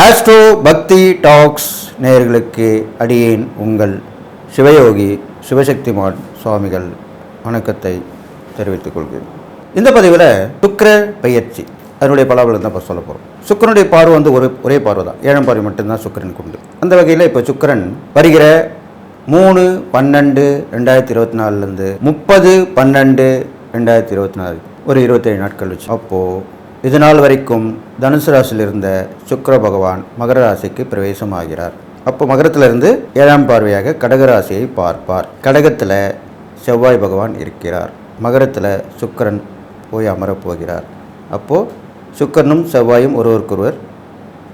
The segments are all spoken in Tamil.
ஆஸ்ட்ரோ பக்தி டாக்ஸ் நேயர்களுக்கு அடியேன் உங்கள் சிவயோகி சிவசக்திமான் சுவாமிகள் வணக்கத்தை தெரிவித்துக் கொள்கிறேன். இந்த பதிவில் சுக்கிர பெயர்ச்சி அதனுடைய பலாபலம் தான் இப்போ சொல்ல போகிறோம். சுக்கிரனுடைய பார்வை வந்து ஒரே பார்வை தான், 7ஆம் பார்வை மட்டும்தான் சுக்கிரனுக்கு உண்டு. அந்த வகையில் இப்போ சுக்கிரன் வருகிற 3/12/2024 30/12/2024 ஒரு 27 நாட்கள் வச்சு, அப்போது இது நாள் வரைக்கும் தனுசு ராசியில் இருந்த சுக்கிர பகவான் மகர ராசிக்கு பிரவேசமாகிறார். அப்போ மகரத்திலிருந்து 7ஆம் பார்வையாக கடகராசியை பார்ப்பார். கடகத்தில் செவ்வாய் பகவான் இருக்கிறார், மகரத்தில் சுக்கிரன் போய் அமரப் போகிறார். அப்போது சுக்கிரனும் செவ்வாயும் ஒருவருக்கொருவர்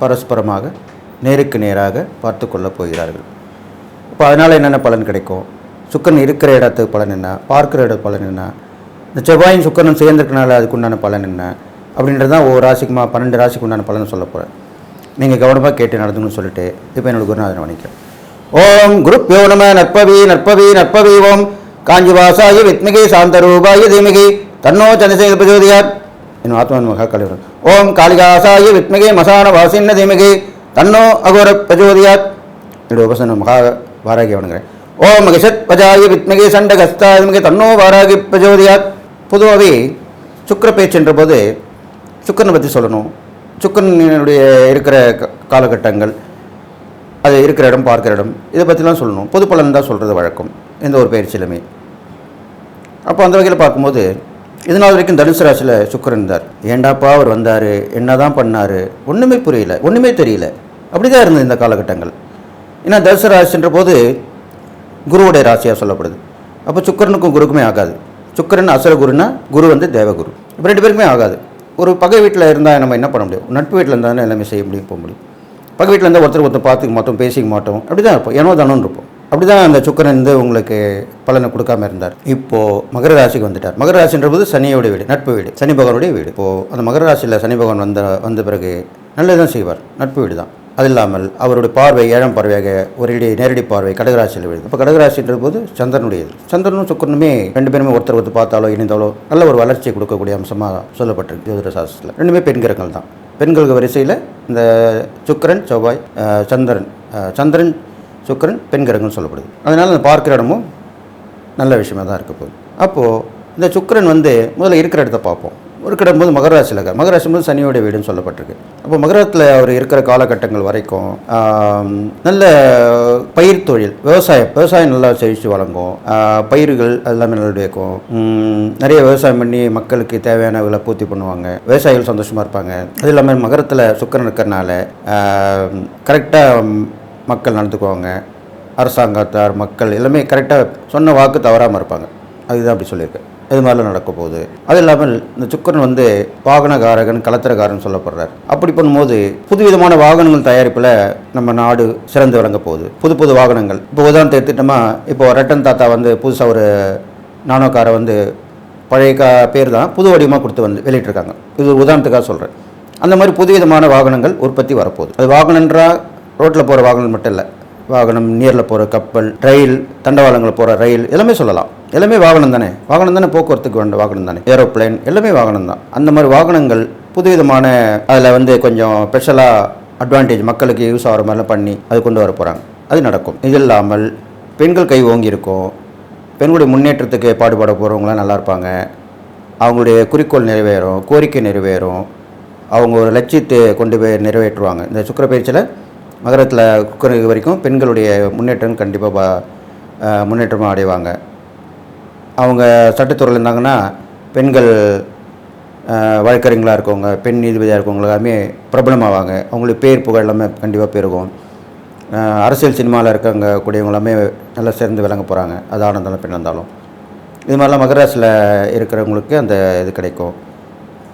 பரஸ்பரமாக நேருக்கு நேராக பார்த்து கொள்ளப் போகிறார்கள். இப்போ அதனால் என்னென்ன பலன் கிடைக்கும்? சுக்கிரன் இருக்கிற இடத்துக்கு பலன் என்ன, பார்க்குற இடத்து பலன் என்ன, இந்த செவ்வாயும் சுக்கிரனும் சேர்ந்திருக்கனால அதுக்குண்டான பலன் என்ன அப்படின்றது தான் ஒவ்வொரு ராசிக்குமா 12 ராசிக்கு உண்டான பலன் சொல்ல போகிறேன். நீங்கள் கவனமாக கேட்டு நடந்துன்னு சொல்லிட்டு இப்போ என்னோட குருநாதனை வணிக்கிறேன். ஓம் குருப்யோ நம நற்பவி நற்பவி நற்பவி ஓம் காஞ்சிவாசாய வித்மிகை சாந்தரூபாய தீமிகை தன்னோ சந்திரசேகர பிரஜோதியார் என் ஆத்மன் மகா கலிவரன். ஓம் காளிகாசாய வித்மிகை மசான வாசின்ன தீமிகை தன்னோ அகோர பிரஜோதியார் என்னுடைய உபசன மகா வாராகி வணங்குறேன். ஓம் மகிஷத் பஜாய வித்மிகை சண்டகஸ்தா தீமிகை தன்னோ வாராகி பிரஜோதியார். பொதுவாகவே சுக்கிர பேச்சுன்ற போது சுக்கிரனை பற்றி சொல்லணும். சுக்கிரனுடைய இருக்கிற காலகட்டங்கள், அது இருக்கிற இடம், பார்க்குற இடம், இதை பற்றிலாம் சொல்லணும். பொது பலன் தான் சொல்கிறது வழக்கம் எந்த ஒரு பயிற்சியிலுமே. அப்போ அந்த வகையில் பார்க்கும்போது இது நாள் வரைக்கும் தனுசு ராசியில் சுக்கிரன் இருந்தார். ஏண்டாப்பா அவர் வந்தார், என்ன தான் பண்ணார், ஒன்றுமே புரியல, ஒன்றுமே தெரியல, அப்படி தான் இருந்தது இந்த காலகட்டங்கள். ஏன்னா தனுசு ராசின்ற போது குருவுடைய ராசியாக சொல்லப்படுது. அப்போ சுக்கிரனுக்கும் குருக்குமே ஆகாது. சுக்கிரன் அசுர குருன்னா, குரு வந்து தேவகுரு. இப்போ 2 பேருக்குமே ஆகாது. ஒரு பகை வீட்டில் இருந்தால் நம்ம என்ன பண்ண முடியும்? நட்பு வீட்டில் இருந்தால் எல்லாமே செய்ய முடியும், போக முடியும். பகை வீட்டில் இருந்தால் ஒருத்தர் பார்த்துக்க மாட்டோம், பேசிக்க மாட்டோம், அப்படி தான் இருப்போம், ஏனோ தானோன்னு இருப்போம். அப்படி தான் அந்த சுக்கிரன் வந்து உங்களுக்கு பலனை கொடுக்காம இருந்தார். இப்போது மகர ராசிக்கு வந்துட்டார். மகர ராசின்றது சனியோட வீடு, நட்பு வீடு, சனி பகவானுடைய வீடு. இப்போது அந்த மகர ராசியில் சனி பகவான் வந்த பிறகு நல்லதுதான் செய்வார், நட்பு வீடு தான். அது இல்லாமல் அவருடைய பார்வை 7ஆம் பார்வையாக ஒரு நேரடி பார்வை கடகராசியில் விழுது. இப்போ கடகராசின்ற போது சந்திரனுடையது. சந்திரனும் சுக்கிரனுமே 2 பேருமே ஒருத்தர் பார்த்தாலோ இணைந்தாலோ நல்ல ஒரு வளர்ச்சியை கொடுக்கக்கூடிய அம்சமாக சொல்லப்பட்டிருக்கு ஜோதிட சாஸ்திரத்தில். 2மே பெண் கிரகங்கள் தான். பெண்களுக்கு வரிசையில் இந்த சுக்கிரன் செவ்வாய் சந்திரன் சுக்கிரன் பெண் கிரகங்கள் சொல்லப்படுது. அதனால் அந்த பார்க்குற இடமும் நல்ல விஷயமாக தான் இருக்க போகுது. அப்போது இந்த சுக்கிரன் வந்து முதல்ல இருக்கிற இடத்த பார்ப்போம். ஒரு கிடம்போது மகர ராசியில் இருக்கார். மகர ராசி போது சனியோடைய வீடுன்னு சொல்லப்பட்டிருக்கு. அப்போ மகரத்தில் அவர் இருக்கிற காலகட்டங்கள் வரைக்கும் நல்ல பயிர் தொழில், விவசாயம் நல்லா செழித்து வழங்கும். பயிர்கள் எல்லாமே நல்லா இருக்கும். நிறைய விவசாயம் பண்ணி மக்களுக்கு தேவையான விலை பூர்த்தி பண்ணுவாங்க. விவசாயிகள் சந்தோஷமாக இருப்பாங்க. அது இல்லாமல் மகரத்தில் சுக்கிரன் இருக்கிறனால கரெக்டாக மக்கள் நடந்துக்குவாங்க. அரசாங்கத்தார், மக்கள் எல்லாமே கரெக்டாக சொன்ன வாக்கு தவறாமல் இருப்பாங்க. அதுதான் அப்படி சொல்லியிருக்கு. இது மாதிரிலாம் நடக்க போகுது. அது இல்லாமல் இந்த சுக்கிரன் வந்து வாகனகாரகன், கலத்திரகாரன் சொல்லப்படுறார். அப்படி பண்ணும்போது புதுவிதமான வாகனங்கள் தயாரிப்பில் நம்ம நாடு சிறந்து விளங்க போகுது. புது வாகனங்கள். இப்போ உதாரணத்தை எடுத்துட்டோமா, இப்போ ரட்டன் தாத்தா வந்து புதுசாக ஒரு நானோ காரை வந்து பழைய பேர் தான் புது வடிவமாக கொடுத்து வந்து வெளியிட்டிருக்காங்க. இது ஒரு உதாரணத்துக்காக சொல்கிறேன். அந்த மாதிரி புதுவிதமான வாகனங்கள் உற்பத்தி வரப்போகுது. அது வாகனன்றா ரோட்டில் போகிற வாகனம் மட்டும் இல்லை, வாகனம், நீரில் போகிற கப்பல், ரயில், தண்டவாளங்களில் போகிற ரயில், எல்லாமே சொல்லலாம். எல்லாமே வாகனம் தானே, போக்குவரத்துக்கு வேண்ட வாகனம் தானே, ஏரோப்ளைன், எல்லாமே வாகனம் தான். அந்த மாதிரி வாகனங்கள் புதுவிதமான அதில் வந்து கொஞ்சம் ஸ்பெஷலாக அட்வான்டேஜ் மக்களுக்கு யூஸ் ஆகிற மாதிரிலாம் பண்ணி அது கொண்டு வர போகிறாங்க. அது நடக்கும். இது இல்லாமல் பெண்கள் கை ஓங்கி இருக்கும். பெண்களுடைய முன்னேற்றத்துக்கு பாடுபட போகிறவங்களாம் நல்லா இருப்பாங்க. அவங்களுடைய குறிக்கோள் நிறைவேறும், கோரிக்கை நிறைவேறும். அவங்க ஒரு லட்சியத்தை கொண்டு போய் நிறைவேற்றுவாங்க. இந்த சுக்கிர பயிற்சியில் மகரத்தில் சுக்கிரன் வரைக்கும் பெண்களுடைய முன்னேற்றம் கண்டிப்பாக முன்னேற்றமாக அடைவாங்க. அவங்க சட்டத்துறையில் இருந்தாங்கன்னா பெண்கள் வழக்கறிஞர்களாக இருக்கவங்க, பெண் நீதிபதியாக இருக்கவங்க எல்லாமே பிரபலமாவாங்க. அவங்களுக்கு பேர் புகழ் எல்லாமே கண்டிப்பாக பெருகும். அரசியல் சினிமாவில் இருக்கவங்க கூடியவங்க எல்லாமே நல்லா சேர்ந்து விளங்க போகிறாங்க. அது ஆண் இருந்தாலும் பெண் இருந்தாலும். இது மாதிரிலாம் மகர ராசியில் இருக்கிறவங்களுக்கு அந்த இது கிடைக்கும்.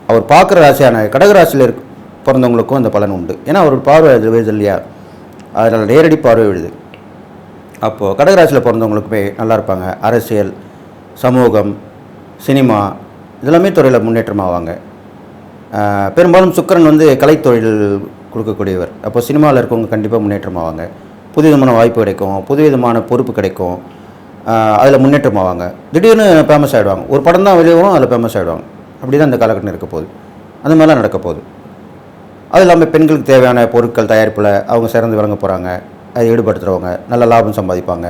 அவர் பார்க்குற ராசியான கடகராசியில் பிறந்தவங்களுக்கும் அந்த பலன் உண்டு. ஏன்னா அவர் பார்வை விழுது இல்லையா, அதனால் நேரடி பார்வை விழுது. அப்போது கடகராசியில் பிறந்தவங்களுக்குமே நல்லா இருப்பாங்க. அரசியல், சமூகம், சினிமா இதெல்லாமே துறையில் முன்னேற்றமாவாங்க. பெரும்பாலும் சுக்கிரன் வந்து கலைத்தொழில் கொடுக்கக்கூடியவர். அப்போ சினிமாவில் இருக்கவங்க கண்டிப்பாக முன்னேற்றமாவாங்க. புதுவிதமான வாய்ப்பு கிடைக்கும், புதுவிதமான பொறுப்பு கிடைக்கும். அதில் முன்னேற்றமாவாங்க. திடீர்னு ஃபேமஸ் ஆகிடுவாங்க. ஒரு படம் தான் வெளியே வரும், அதில் ஃபேமஸ் ஆகிடுவாங்க. அப்படி தான் இந்த காலகட்டம் இருக்க போகுது. அந்த மாதிரிலாம் நடக்க போகுது. அது இல்லாமல் பெண்களுக்கு தேவையான பொருட்கள் தயாரிப்பில் அவங்க சிறந்து விளங்க போகிறாங்க, அதை ஈடுபடுத்துகிறவங்க நல்ல லாபம் சம்பாதிப்பாங்க.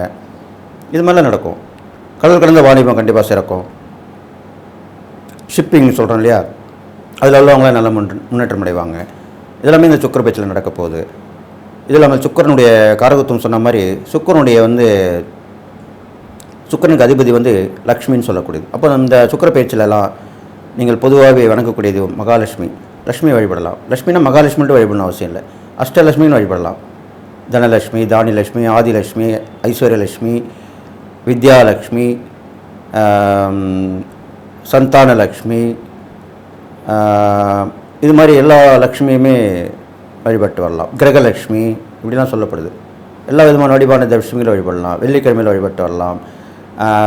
இது மாதிரிலாம் நடக்கும். கடல் கடந்த வாணிபம் கண்டிப்பாக சிறக்கும். ஷிப்பிங் சொல்கிறோம் இல்லையா, அதில் உள்ளவங்களாம் நல்ல முன்னேற்றம் அடைவாங்க. இதெல்லாமே இந்த சுக்கிர பேச்சில் நடக்க போகுது. இது இல்லாமல் சுக்கிரனுடைய காரகத்துவம் சொன்ன மாதிரி சுக்கிரனுக்கு அதிபதி லக்ஷ்மின்னு சொல்லக்கூடியது. அப்போ இந்த சுக்கிர பேச்சிலெல்லாம் நீங்கள் பொதுவாகவே வணங்கக்கூடியது மகாலட்சுமி. லக்ஷ்மி வழிபடலாம். லக்ஷ்மினா மகாலட்சுமின்ட்டு வழிபடணும் அவசியம் இல்லை, அஷ்டலட்சுமின்னு வழிபடலாம். தனலட்சுமி, தானியலட்சுமி, ஆதிலட்சுமி, ஐஸ்வர்யலட்சுமி, வித்யாலட்சுமி, சந்தானலக்ஷ்மி, இது மாதிரி எல்லா லக்ஷ்மியுமே வழிபட்டு வரலாம். கிரகலட்சுமி இப்படிலாம் சொல்லப்படுது. எல்லா விதமான வழிபாடு லட்சுமிகளை வழிபடலாம். வெள்ளிக்கிழமையில் வழிபட்டு வரலாம்.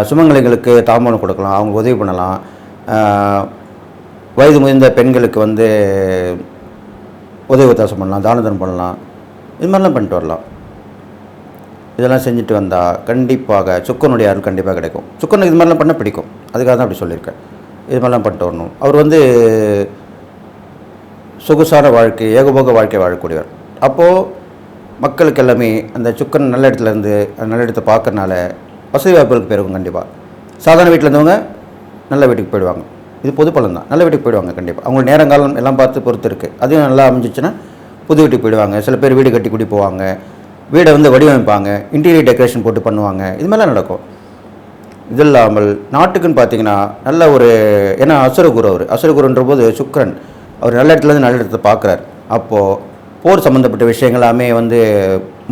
சுமங்கலிகளுக்கு தாம்பூலம் கொடுக்கலாம், அவங்க உதவி பண்ணலாம். வயது முதிர்ந்த பெண்களுக்கு உதவி உத்தாசம் பண்ணலாம், தானதனம் பண்ணலாம். இது மாதிரிலாம் பண்ணிட்டு வரலாம். இதெல்லாம் செஞ்சுட்டு வந்தால் கண்டிப்பாக சுக்கரனுடைய அருள் கண்டிப்பாக கிடைக்கும். சுக்கரனுக்கு இது மாதிரிலாம் பண்ண பிடிக்கும், அதுக்காக தான் அப்படி சொல்லியிருக்கேன். இது மாதிரிலாம் பண்ணிட்டு வரணும். அவர் சொகுசான வாழ்க்கை, ஏகபோக வாழ்க்கை வாழக்கூடியவர். அப்போது மக்களுக்கு எல்லாமே அந்த சுக்கரன் நல்ல இடத்துலேருந்து நல்ல இடத்தை பார்க்கறனால வசதி வாய்ப்புகளுக்கு பெருகும். கண்டிப்பாக சாதாரண வீட்டில் இருந்தவங்க நல்ல வீட்டுக்கு போயிடுவாங்க. இது பொது பலன் தான். நல்ல வீட்டுக்கு போயிடுவாங்க கண்டிப்பாக. அவங்க நேரங்காலம் எல்லாம் பார்த்து பொறுத்து இருக்குது. அதுவும் நல்லா அமைஞ்சிச்சுன்னா புது வீட்டுக்கு போயிடுவாங்க. சில பேர் வீடு கட்டி குடி போவாங்க, வீடை வடிவமைப்பாங்க, இன்டீரியர் டெக்கரேஷன் போட்டு பண்ணுவாங்க. இது மாதிரிலாம் நடக்கும். இது இல்லாமல் நாட்டுக்குன்னு பார்த்தீங்கன்னா நல்ல ஏன்னா அசுரகுருன்ற போது சுக்கிரன் அவர் நல்ல இடத்துலேருந்து நல்ல இடத்தை பார்க்குறாரு. அப்போது போர் சம்மந்தப்பட்ட விஷயங்கள் எல்லாமே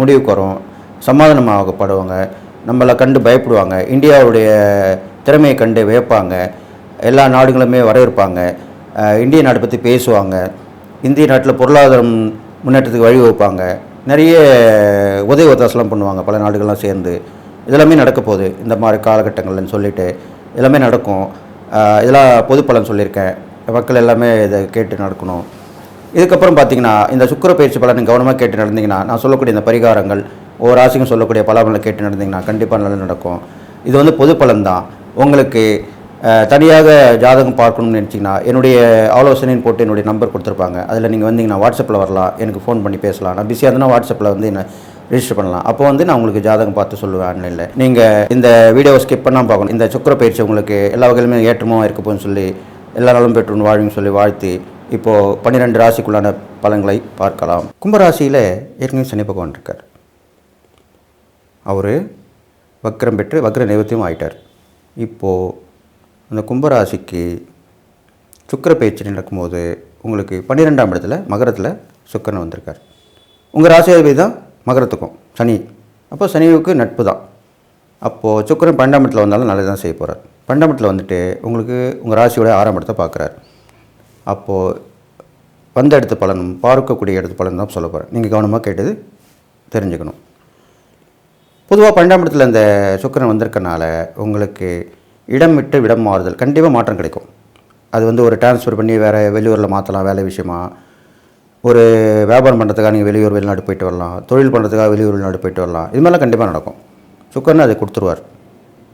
முடிவுக்கு வரும். சமாதானமாகப்படுவாங்க, நம்மளை கண்டு பயப்படுவாங்க, இந்தியாவுடைய திறமையை கண்டு வியப்பாங்க, எல்லா நாடுகளுமே வரவேற்பாங்க, இந்திய நாட்டை பற்றி பேசுவாங்க, இந்திய நாட்டில் பொருளாதாரம் முன்னேற்றத்துக்கு வழிவகுப்பாங்க, நிறைய உதவி ஒத்தாசெல்லாம் பண்ணுவாங்க பல நாடுகள்லாம் சேர்ந்து. இதெல்லாமே நடக்க போகுது இந்த மாதிரி காலகட்டங்கள்னு சொல்லிட்டு எல்லாமே நடக்கும். இதெல்லாம் பொது பலன் சொல்லியிருக்கேன். மக்கள் எல்லாமே இதை கேட்டு நடக்கணும். இதுக்கப்புறம் பார்த்தீங்கன்னா இந்த சுக்கிர பயிற்சி பலனை கவனமாக கேட்டு நடந்தீங்கன்னா, நான் சொல்லக்கூடிய இந்த பரிகாரங்கள் ஒவ்வொரு ராசிக்கும் சொல்லக்கூடிய பலன்களை கேட்டு நடந்தீங்கன்னா கண்டிப்பாக நல்லா நடக்கும். இது பொது பலன் தான். உங்களுக்கு தனியாக ஜாதகம் பார்க்கணும்னு நினச்சிங்கன்னா என்னுடைய ஆலோசனைன்னு போட்டு என்னுடைய நம்பர் கொடுத்துருப்பாங்க. அதில் நீங்கள் வந்தீங்கன்னா வாட்ஸ்அப்பில் வரலாம், எனக்கு ஃபோன் பண்ணி பேசலாம். நான் பிஸியாக இருந்தேன்னா வாட்ஸ்அப்பில் என்ன ரிஜிஸ்டர் பண்ணலாம். அப்போ நான் உங்களுக்கு ஜாதகம் பார்த்து சொல்லுவேன் ஆன்லைனில். நீங்கள் இந்த வீடியோவை ஸ்கிப் பண்ணாமல் பார்க்கணும். இந்த சுக்கிர பயிற்சி உங்களுக்கு எல்லா வகையிலுமே ஏற்றமாக இருக்கப்போன்னு சொல்லி எல்லா நாளும் பெற்றுன்னு வாழ்வின்னு சொல்லி வாழ்த்தி இப்போது 12 ராசிக்குள்ளான பலன்களை பார்க்கலாம். கும்பராசியில் ஏற்கனவே சனி பகவான் இருக்கார். அவர் வக்ரம் பெற்று வக்ர நிவர்த்தியும் ஆகிட்டார். இப்போது அந்த கும்பராசிக்கு சுக்கிர பயிற்சி நடக்கும்போது உங்களுக்கு 12ஆம் இடத்துல மகரத்தில் சுக்கிரன் வந்திருக்கார். உங்கள் ராசியாதிபதி தான் மகரத்துக்கும் சனி. அப்போ சனிவுக்கு நட்பு தான். அப்போது சுக்கிரன் 12ஆம் இடத்துல வந்தாலும் நல்லது தான் செய்ய போகிறார். 12ஆம் இடத்துல வந்துட்டு உங்களுக்கு உங்கள் ராசியோட 6ஆம் இடத்தை பார்க்குறார். அப்போது வந்த இடத்து பலனும் பார்க்கக்கூடிய இடத்து பலன் தான் சொல்ல போகிறேன். நீங்கள் கவனமாக கேட்டது தெரிஞ்சுக்கணும். பொதுவாக 12ஆம் இடத்துல இந்த சுக்கிரன் வந்திருக்கனால உங்களுக்கு இடம் விட்டு இடம் மாறுதல் கண்டிப்பாக மாற்றம் கிடைக்கும். அது ஒரு டிரான்ஸ்ஃபர் பண்ணி வேறு வெளியூரில் மாற்றலாம், வேலை விஷயமா, ஒரு வியாபாரம் பண்ணுறதுக்காக நீங்கள் வெளிநாடு போயிட்டு வரலாம், தொழில் பண்ணுறதுக்காக வெளிநாடு போயிட்டு வரலாம். இது மாதிரிலாம் கண்டிப்பாக நடக்கும். சுக்கிரன் அதை கொடுத்துருவார்.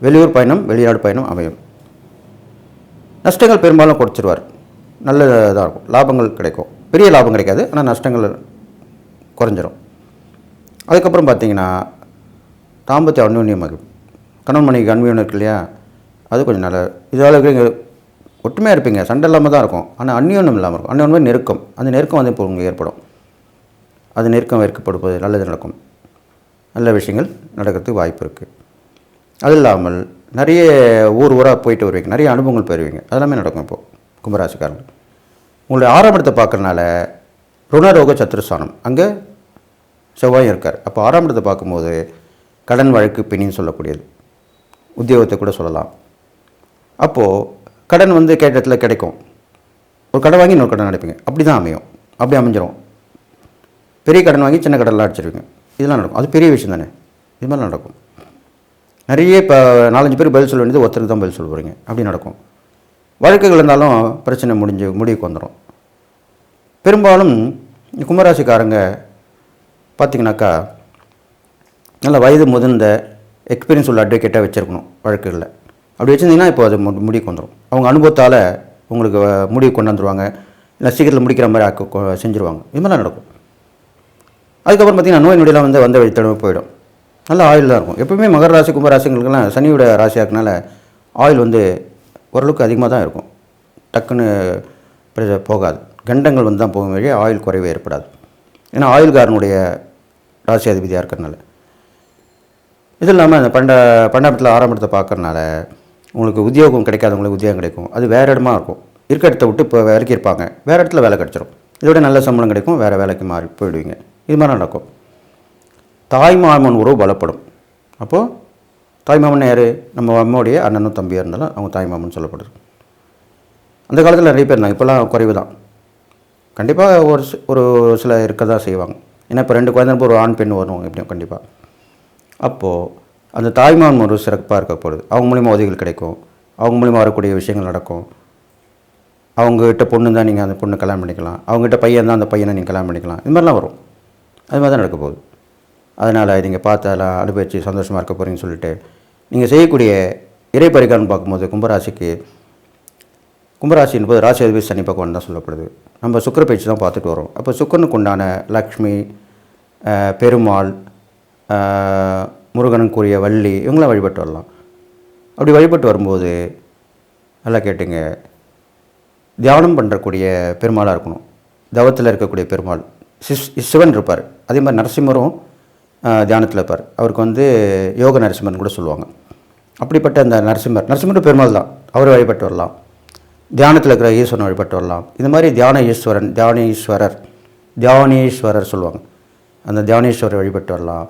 வெளியூர் பயணம், வெளிநாடு பயணம் அமையும். நஷ்டங்கள் பெரும்பாலும் கொடுத்துருவார். நல்லதாக இருக்கும். லாபங்கள் கிடைக்கும். பெரிய லாபம் கிடைக்காது, ஆனால் நஷ்டங்கள் குறைஞ்சிரும். அதுக்கப்புறம் பார்த்தீங்கன்னா தாம்பத்திய அந்யோன்யம் ஆகும். கணவன் மனைவிக்கு அன்பியம் இருக்கு இல்லையா, அது கொஞ்சம் நல்ல இதால் இங்கே ஒற்றுமையாக இருப்பீங்க. சண்டை இல்லாமல் தான் இருக்கும், ஆனால் அந்யோன்யம் இல்லாமல் இருக்கும். அந்யோன்யம் நெருக்கம். அந்த நெருக்கம் இப்போ உங்களுக்கு ஏற்படும். அது நெருக்கம் ஏற்படுவது நல்லது நடக்கும். நல்ல விஷயங்கள் நடக்கிறதுக்கு வாய்ப்பு இருக்குது. அது இல்லாமல் நிறைய ஊராக போயிட்டு வருவீங்க, நிறைய அனுபவங்கள் பெறுவீங்க. அதெல்லாமே நடக்கும். இப்போது கும்பராசிக்காரங்க உங்களுடைய 6ஆம் இடத்தை பார்க்குறனால ருணரோக சத்துருஸ்தானம் அங்கே செவ்வாயும் இருக்கார். அப்போ 6ஆம் இடத்தை பார்க்கும்போது கடன் வழக்கு பிணின்னு சொல்லக்கூடியது, உத்தியோகத்தை கூட சொல்லலாம். அப்போது கடன் கேட்ட இடத்துல கிடைக்கும். ஒரு கடன் வாங்கி இன்னொரு கடன் அடைப்பீங்க. அப்படி தான் அமையும். அப்படி அமைஞ்சிரும். பெரிய கடன் வாங்கி சின்ன கடன்லாம் அடிச்சிருவீங்க. இதெல்லாம் நடக்கும். அது பெரிய விஷயம் தானே. இது மாதிரிலாம் நடக்கும். நிறைய இப்போ 4-5 பேர் பதில் சொல்ல வேண்டியது ஒருத்தருக்கு தான் பதில் சொல்ல போகிறீங்க. அப்படி நடக்கும். வழக்குகள் இருந்தாலும் பிரச்சனை முடிவுக்கு வந்துடும். பெரும்பாலும் கும்பராசிக்காரங்க பார்த்திங்கனாக்கா நல்ல வயது முதிர்ந்த எக்ஸ்பீரியன்ஸ் உள்ள அட்வொகேட்டாக வச்சுருக்கணும் வழக்குகளில். அப்படி வச்சுருந்தீங்கன்னா இப்போ அது முடிவுக்கு வந்துடும். அவங்க அனுபவத்தால் உங்களுக்கு முடிவு கொண்டு வந்துடுவாங்க. இல்லை சீக்கிரத்தில் முடிக்கிற மாதிரி செஞ்சுருவாங்க. இது மாதிரிலாம் நடக்கும். அதுக்கப்புறம் பார்த்திங்கன்னா நோய் நொடியெல்லாம் வந்த வழி தடவை போயிடும். நல்ல ஆயில் தான் இருக்கும். எப்பவுமே மகர ராசி கும்பராசிங்களுக்கெல்லாம் சனியோட ராசியாக இருக்கனால ஆயில் ஓரளவுக்கு அதிகமாக தான் இருக்கும். டக்குன்னு போகாது. கண்டங்கள் தான் போகும் வழி ஆயில் குறைவே ஏற்படாது. ஏன்னா ஆயில்காரனுடைய ராசி அதிபதியாக இருக்கிறனால. இது இல்லாமல் அந்த பன்னெண்டாம் ஆறாம் பார்க்கறனால உங்களுக்கு உத்தியோகம் கிடைக்காதவங்களுக்கு உத்தியோகம் கிடைக்கும். அது வேறு இடமா இருக்கும். இருக்க இடத்த விட்டு இப்போ வேலைக்கு இருப்பாங்க, வேறு இடத்துல வேலை கிடச்சிரும். இதோட நல்ல சம்பளம் கிடைக்கும், வேறு வேலைக்கு மாறி போயிடுவீங்க. இது மாதிரி நடக்கும். தாய்மாமன் உறவு பலப்படும். அப்போது தாய்மாமன் யார்? நம்ம அம்மாவுடைய அண்ணனும் தம்பியாக இருந்தாலும் அவங்க தாய்மாமன் சொல்லப்படுது. அந்த காலத்தில் நிறைய பேர் இருந்தாங்க, இப்போல்லாம் குறைவு தான். கண்டிப்பாக ஒரு சில இருக்க தான் செய்வாங்க. ஏன்னா இப்போ 2 குழந்தை ஒரு ஆண் பெண் வரும் எப்படியும் கண்டிப்பாக. அப்போது அந்த தாய்மாமன் ஒரு சிறப்பாக இருக்கப்படுது. அவங்க மூலிமா உதவிகள் கிடைக்கும், அவங்க மூலிமா வரக்கூடிய விஷயங்கள் நடக்கும். அவங்ககிட்ட பொண்ணு தான் நீங்கள் அந்த பொண்ணு கல்யாணம் பண்ணிக்கலாம், அவங்ககிட்ட பையன் தான் அந்த பையனை நீங்கள் கல்யாணம் பண்ணிக்கலாம். இது மாதிரிலாம் வரும். அது மாதிரி தான் நடக்க போகுது. அதனால் நீங்கள் பார்த்து அதெல்லாம் அனுபவித்து சந்தோஷமாக இருக்க போகிறீங்கன்னு சொல்லிட்டு நீங்கள் செய்யக்கூடிய இறை பரிகாரம் பார்க்கும்போது கும்பராசி என்பது ராசி அதிபதி சனி பகவான் தான் சொல்லப்படுது. நம்ம சுக்கிர பயிற்சி தான் பார்த்துட்டு வரோம். அப்போ சுக்கிரனுக்கு உண்டான லக்ஷ்மி, பெருமாள், முருகனுக்குரிய வள்ளி இவங்களாம் வழிபட்டு வரலாம். அப்படி வழிபட்டு வரும்போது நல்லா கேட்டுங்க, தியானம் பண்ணுறக்கூடிய பெருமாளாக இருக்கணும். தவத்தில் இருக்கக்கூடிய பெருமாள் சிவன் இருப்பார். அதே மாதிரி நரசிம்மரும் தியானத்தில் இருப்பார். அவருக்கு யோக நரசிம்மர்னு கூட சொல்லுவாங்க. அப்படிப்பட்ட அந்த நரசிம்மர் பெருமாள் தான், அவர் வழிபட்டு வரலாம். தியானத்தில் இருக்கிற ஈஸ்வரன் வழிபட்டு வரலாம். இந்த மாதிரி தியானேஸ்வரர் சொல்லுவாங்க. அந்த தியானேஸ்வரரை வழிபட்டு வரலாம்.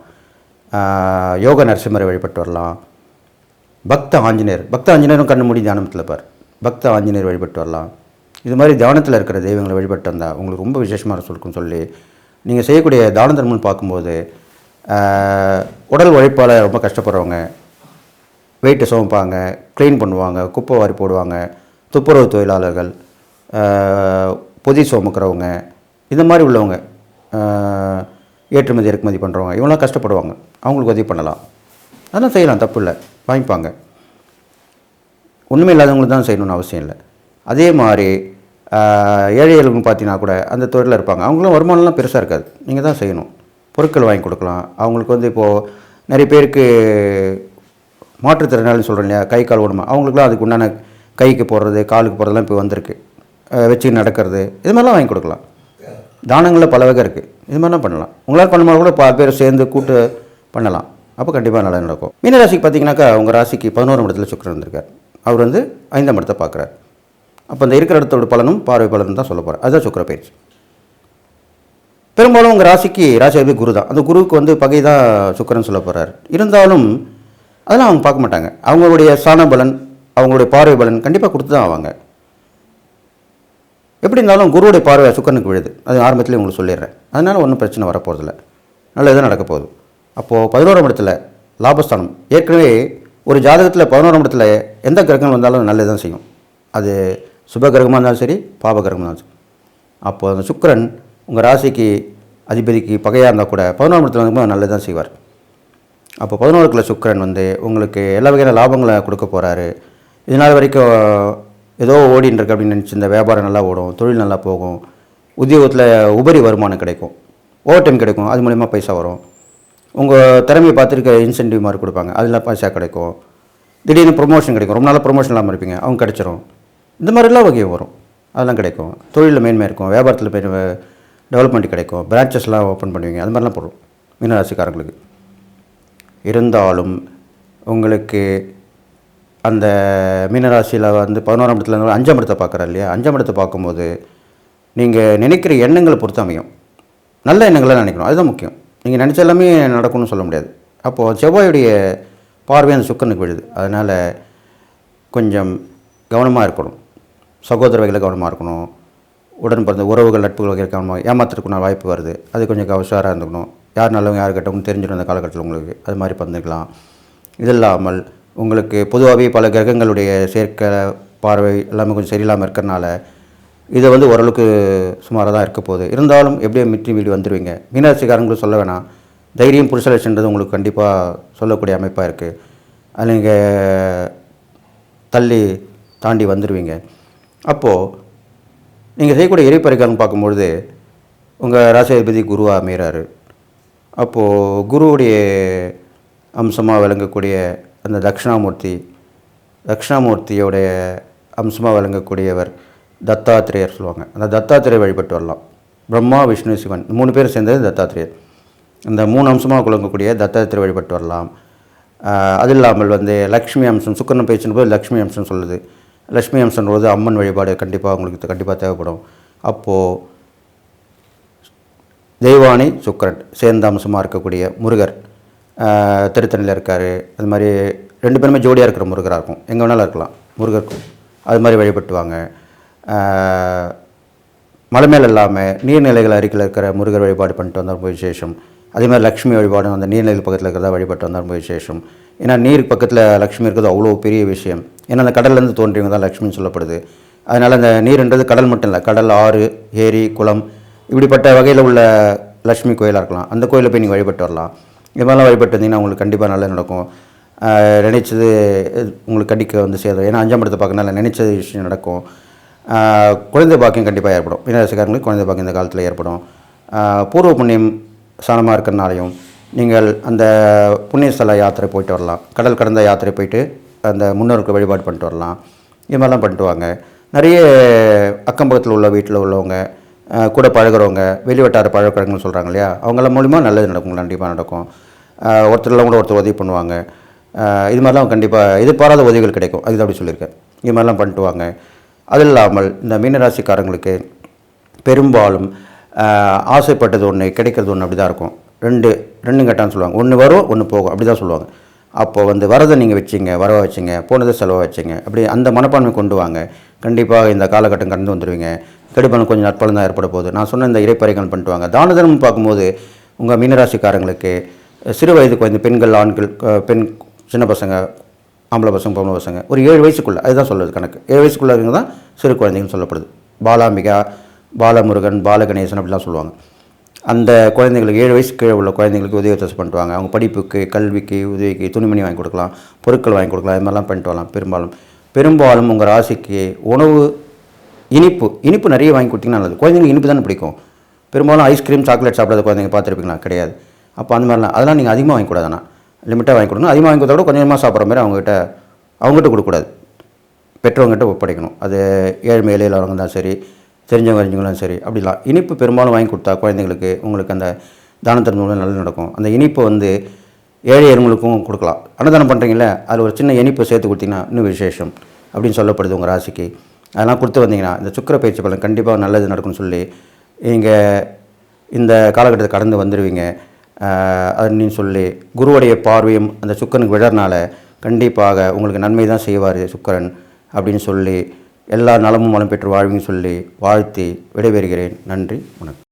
யோக நரசிம்மரை வழிபட்டு வரலாம். பக்த ஆஞ்சநேயரும் கண்ணு மூடி தியானத்தில் இருப்பார். பக்த ஆஞ்சநேயர் வழிபட்டு வரலாம். இது மாதிரி தியானத்தில் இருக்கிற தெய்வங்களை வழிபட்டு வந்தால் உங்களுக்கு ரொம்ப விசேஷமாக சொல்லுன்னு சொல்லி நீங்கள் செய்யக்கூடிய தான தர்மம்னு பார்க்கும்போது உடல் உழைப்பால் ரொம்ப கஷ்டப்படுறவங்க, வெயிட்டு சுமப்பாங்க, க்ளீன் பண்ணுவாங்க, குப்பை வாரி போடுவாங்க, துப்புரவு தொழிலாளர்கள், பொதி சுமக்கிறவங்க, இந்த மாதிரி உள்ளவங்க, ஏற்றுமதி இறக்குமதி பண்ணுறவங்க, இவங்களாம் கஷ்டப்படுவாங்க. அவங்களுக்கு உதவி பண்ணலாம். அதெல்லாம் செய்யலாம், தப்பு இல்லை, வாங்கிப்பாங்க. ஒன்றுமே இல்லாதவங்களுக்கு தான் செய்யணும்னு அவசியம் இல்லை. அதே மாதிரி ஏழைகளுக்கு பார்த்தீங்கன்னா கூட அந்த தொழிலில் இருப்பாங்க. அவங்களும் வருமானம்லாம் பெருசாக இருக்காது, நீங்கள் தான் செய்யணும். பொருட்கள் வாங்கி கொடுக்கலாம். அவங்களுக்கு இப்போது நிறைய பேருக்கு மாற்றுத்திறனாளின்னு சொல்கிறேன் இல்லையா, கை கால் உடம்பு, அவங்களுக்குலாம் அதுக்கு உண்டான கைக்கு போடுறது, காலுக்கு போடுறதுலாம் இப்போ வந்திருக்கு. வச்சு நடக்கிறது, இது மாதிரிலாம் வாங்கி கொடுக்கலாம். தானங்களில் பல வகை இருக்குது. இது மாதிரிலாம் பண்ணலாம். உங்களால் பண்ணும்போது கூட பல பேர் சேர்ந்து கூட்டு பண்ணலாம். அப்போ கண்டிப்பாக நல்லா நடக்கும். மீனராசிக்கு பார்த்தீங்கன்னாக்கா உங்கள் ராசிக்கு 11ஆம் இடத்துல சுக்கிரன் இருந்திருக்கார். அவர் 5ஆம் இடத்தை பார்க்குறார். அப்போ அந்த இருக்கிற இடத்தோட பலனும் பார்வை பலனும் தான் சொல்ல போகிறார். அதுதான் சுக்கிர பயிற்சி. பெரும்பாலும் உங்கள் ராசி அதிபதி குரு தான். அந்த குருவுக்கு பகை தான் சுக்கிரன் சொல்ல போகிறார். இருந்தாலும் அதெல்லாம் அவங்க பார்க்க மாட்டாங்க. அவங்களுடைய சாண பலன், அவங்களுடைய பார்வை பலன் கண்டிப்பாக கொடுத்து தான் ஆவாங்க. எப்படி இருந்தாலும் குருவுடைய பார்வை சுக்கிரனுக்கு விழுது. அது ஆரம்பத்திலே உங்களுக்கு சொல்லிடுறேன். அதனால் ஒன்றும் பிரச்சனை வரப்போகிறதில்ல, நல்லதுதான் நடக்க போகுது. அப்போது 11ஆம் இடத்துல லாபஸ்தானம். ஏற்கனவே ஒரு ஜாதகத்தில் 11ஆம் இடத்துல எந்த கிரகங்கள் வந்தாலும் நல்லது தான் செய்யும். அது சுப கிரகமாக இருந்தாலும் சரி, பாப கிரகமாக இருந்தாலும் சரி. அப்போது அந்த சுக்கிரன் உங்கள் ராசிக்கு அதிபதிக்கு பகையாக இருந்தால் கூட 11ஆம் இடத்துல வந்து நல்லது தான் செய்வார். அப்போ 11க்குள்ள சுக்கிரன் உங்களுக்கு எல்லா வகையான லாபங்களை கொடுக்க போகிறாரு. இதனால் வரைக்கும் ஏதோ ஓடின்னு இருக்கு அப்படின்னு நினச்சி இந்த வியாபாரம் நல்லா ஓடும், தொழில் நல்லா போகும், உத்தியோகத்தில் உபரி வருமானம் கிடைக்கும், ஓவர் டைம் கிடைக்கும், அது மூலிமா பைசா வரும். உங்கள் திறமையை பார்த்துருக்க இன்சென்டிவ் மாதிரி கொடுப்பாங்க, அதில் பைசா கிடைக்கும். திடீர்னு ப்ரொமோஷன் கிடைக்கும், ரொம்ப நாளாக ப்ரொமோஷன் இல்லாமல் இருப்பீங்க, அவங்க கிடச்சிரும். இந்த மாதிரிலாம் வகையும் வரும், அதெல்லாம் கிடைக்கும். தொழிலில் மேன்மை இருக்கும், வியாபாரத்தில் டெவலப்மெண்ட் கிடைக்கும், பிரான்ச்சஸ்லாம் ஓப்பன் பண்ணுவீங்க, அது மாதிரிலாம் போடும் மீனராசிக்காரங்களுக்கு. இருந்தாலும் உங்களுக்கு அந்த மீனராசியில் 11ஆம் இடத்துல 5ஆம் இடத்தை பார்க்குறா இல்லையா, 5ஆம் இடத்தை பார்க்கும்போது நீங்கள் நினைக்கிற எண்ணங்களை பொறுத்து அமையும். நல்ல எண்ணங்களை நினைக்கணும், அதுதான் முக்கியம். நீங்கள் நினச்ச எல்லாமே நடக்கணும்னு சொல்ல முடியாது. அப்போது செவ்வாயுடைய பார்வை அந்த சுக்கிரனுக்கு விழுது. அதனால் கொஞ்சம் கவனமாக இருக்கணும். சகோதர வகையில் கவனமாக இருக்கணும். உடன் பிறந்த உறவுகள் நட்புகள் வகையில் கவனமாக, ஏமாத்துறதுக்குள்ள வாய்ப்பு வருது, அது கொஞ்சம் உஷாராக இருந்துக்கணும். யார் நல்லவங்க யார் கெட்டவங்க தெரிஞ்சிடும் அந்த காலகட்டத்தில் உங்களுக்கு. அது மாதிரி பண்ணிக்கலாம். இது இல்லாமல் உங்களுக்கு பொதுவாகவே பல கிரகங்களுடைய சேர்க்கை பார்வை எல்லாமே கொஞ்சம் சரியில்லாமல் இருக்கிறனால இதை ஓரளவுக்கு சுமாராக தான் இருக்க போகுது. இருந்தாலும் எப்படியோ மிற்றி மீறி வந்துடுவீங்க. மீனராசிக்காரங்களும் சொல்ல வேணாம், தைரியம் புருஷலட்சன்றது உங்களுக்கு கண்டிப்பாக சொல்லக்கூடிய அமைப்பாக இருக்குது. அது நீங்கள் தாண்டி வந்துடுவீங்க. அப்போது நீங்கள் செய்யக்கூடிய இறைப்பரிகாரம் பார்க்கும்பொழுது உங்கள் ராசியாதிபதி குருவாக அமைகிறாரு. அப்போது குருவுடைய அம்சமாக விளங்கக்கூடிய அந்த தட்சிணாமூர்த்தியோடைய அம்சமாக விளங்கக்கூடியவர் தத்தாத்திரேயர் சொல்லுவாங்க. அந்த தத்தாத்திரேயர் வழிபட்டு வரலாம். பிரம்மா, விஷ்ணு, சிவன் 3 பேர் சேர்ந்தது தத்தாத்திரேயர். இந்த 3 அம்சமாக விளங்கக்கூடிய தத்தாத்திரேயர் வழிபட்டு வரலாம். அது இல்லாமல் லக்ஷ்மி அம்சம், சுக்கிரன் பேச்சுன்னு போது லக்ஷ்மி அம்சம் சொல்லுது. லக்ஷ்மி அம்சம்ன்றது அம்மன் வழிபாடு கண்டிப்பாக உங்களுக்கு கண்டிப்பாக தேவைப்படும். அப்போது தெய்வானை சுக்கிரன் சேர்ந்த அம்சமாக இருக்கக்கூடிய முருகர் திருத்தணியில் இருக்கார். அது மாதிரி 2 பேருமே ஜோடியாக இருக்கிற முருகராக இருக்கும். எங்கே வேணாலும் இருக்கலாம் முருகருக்கும். அது மாதிரி வழிபட்டுவாங்க. மலை மேலே இல்லாமல் நீர்நிலைகள் அருகில் இருக்கிற முருகர் வழிபாடு பண்ணிட்டு வந்தால் ரொம்ப விசேஷம். அதே மாதிரி லக்ஷ்மி வழிபாடும் அந்த நீர்நிலைகள் பக்கத்தில் இருக்கிறதா வழிபட்டு வந்தால் ரொம்ப விசேஷம். ஏன்னா நீர் பக்கத்தில் லக்ஷ்மி இருக்கிறது அவ்வளோ பெரிய விஷயம். ஏன்னா அந்த கடல்லேருந்து தோன்றியவங்க தான் லக்ஷ்மின்னு சொல்லப்படுது. அதனால் அந்த நீர்ன்றது கடல் மட்டும் இல்லை, கடல், ஆறு, ஏரி, குளம் இப்படிப்பட்ட வகையில் உள்ள லக்ஷ்மி கோயிலாக இருக்கலாம். அந்த கோயிலை போய் நீங்கள் வழிபட்டு வரலாம். இது மாதிரிலாம் வழிபட்டு வந்தீங்கன்னா உங்களுக்கு கண்டிப்பாக நல்லது நடக்கும். நினைச்சது உங்களுக்கு கண்டிக்க சேரும். ஏன்னா 5ஆம் இடத்தை பார்க்கறனால நினைச்சது விஷயம் நடக்கும். குழந்தை பாக்கியம் கண்டிப்பாக ஏற்படும். மீனராசிக்காரங்களுக்கு குழந்தை பாக்கியம் இந்த காலத்தில் ஏற்படும். பூர்வ புண்ணியம் ஸ்தானமாக இருக்கிறனாலையும் நீங்கள் அந்த புண்ணியஸ்தல யாத்திரை போயிட்டு வரலாம். கடல் கடந்த யாத்திரை போயிட்டு அந்த முன்னோருக்கு வழிபாடு பண்ணிட்டு வரலாம். இது மாதிரிலாம் பண்ணிட்டு வாங்க. நிறைய அக்கம் பக்கத்தில் உள்ள வீட்டில் உள்ளவங்க கூட பழகிறவங்க, வெளிவட்டார பழக்கங்கள் சொல்கிறாங்க இல்லையா, அவங்கள மூலிமா நல்லது நடக்கும், கண்டிப்பாக நடக்கும். ஒருத்தர்லாம் கூட ஒருத்தர் உதவி பண்ணுவாங்க. இது மாதிரிலாம் கண்டிப்பாக எதிர்பாராத உதவிகள் கிடைக்கும். அதுதான் அப்படி சொல்லியிருக்கேன். இது மாதிரிலாம் பண்ணிட்டு வாங்க. அது இல்லாமல் இந்த மீனராசிக்காரங்களுக்கு பெரும்பாலும் ஆசைப்பட்டது ஒன்று கிடைக்கிறது ஒன்று அப்படி தான் இருக்கும். ரெண்டும் கட்டான்னு சொல்லுவாங்க. ஒன்று வரும், ஒன்று போகும், அப்படி தான் சொல்லுவாங்க. அப்போது வரதை நீங்கள் வச்சிங்க, வரவை வச்சிங்க, போனதை செலவை வச்சிங்க, அப்படி அந்த மனப்பான்மை கொண்டு வாங்க. கண்டிப்பாக இந்த காலகட்டம் கடந்து வந்துடுவீங்க. கெடுபலன் கொஞ்சம் நற்பலன் தான் ஏற்பட போகுது. நான் சொன்ன இந்த இறைப்பறைகள் பண்ணிட்டு வாங்க. தான தர்மம் பார்க்கும்போது உங்கள் மீனராசிக்காரங்களுக்கு சிறு வயது குழந்தை, பெண்கள், ஆண்கள், சின்ன பசங்க, ஆம்பளை பசங்க, பொம்பளை பசங்க, ஒரு 7 வயசுக்குள்ளே, அதுதான் சொல்லுது கணக்கு. 7 வயசுக்குள்ளே இருக்கிறது தான் சிறு குழந்தைங்கன்னு சொல்லப்படுது. பாலாம்பிகா, பாலமுருகன், பாலகணேசன் அப்படிலாம் சொல்லுவாங்க. அந்த குழந்தைங்களுக்கு 7 வயசு கீழே உள்ள குழந்தைங்களுக்கு உதவி தசை பண்ணிட்டு வாங்க. அவங்க படிப்புக்கு, கல்விக்கு, உதவிக்கு, துணிமணி வாங்கி கொடுக்கலாம், பொருட்கள் வாங்கி கொடுக்கலாம். இது மாதிரிலாம் பண்ணிட்டு வரலாம். பெரும்பாலும் உங்கள் ராசிக்கு உணவு இனிப்பு நிறைய வாங்கி கொடுத்தீங்கன்னா நல்லது. குழந்தைங்களுக்கு இனிப்பு தானே பிடிக்கும். பெரும்பாலும் ஐஸ்கிரீம், சாக்லேட் சாப்பிடாத குழந்தைங்க பார்த்துருப்பீங்களா? கிடையாது. அப்போ அந்த மாதிரிலாம் அதெல்லாம் நீங்கள் அதிகமாக வாங்கி கூடாதுண்ணா, லிமிட்டாக வாங்கி கொடுக்கணும். அதிகமாக வாங்கி கொடுத்தா கூட கொஞ்சமாக சாப்பிட்ற மாதிரி அவங்ககிட்ட கொடுக்கக்கூடாது, பெற்றவங்ககிட்ட ஒப்படைக்கணும். அது ஏழ்மை இலையில் வரவங்க தான் சரி, தெரிஞ்சவங்களும் சரி. அப்படிலாம் இனிப்பு பெரும்பாலும் வாங்கி கொடுத்தா குழந்தைங்களுக்கு உங்களுக்கு அந்த தான தர்மம் நல்லது நடக்கும். அந்த இனிப்பு ஏழை எறும்புகளுக்கும் கொடுக்கலாம். அன்னதானம் பண்ணுறீங்களே, அதில் ஒரு சின்ன இனிப்பு சேர்த்து கொடுத்தீங்கன்னா இன்னும் விசேஷம் அப்படின்னு சொல்லப்படுது உங்கள் ராசிக்கு. அதெல்லாம் கொடுத்து வந்தீங்கன்னா இந்த சுக்கிர பயிற்சி பலன் கண்டிப்பாக நல்லது நடக்கும்னு சொல்லி நீங்கள் இந்த காலகட்டத்தை கடந்து வந்துடுவீங்க அப்படின்னு சொல்லி, குருவுடைய பார்வையும் அந்த சுக்கிரனுக்கு விழறனால கண்டிப்பாக உங்களுக்கு நன்மை தான் செய்வார் சுக்கிரன் அப்படின்னு சொல்லி, எல்லா நலமும் வளம் பெற்று வாழ்வின்னு சொல்லி வாழ்த்தி விடைபெறுகிறேன். நன்றி, வணக்கம்.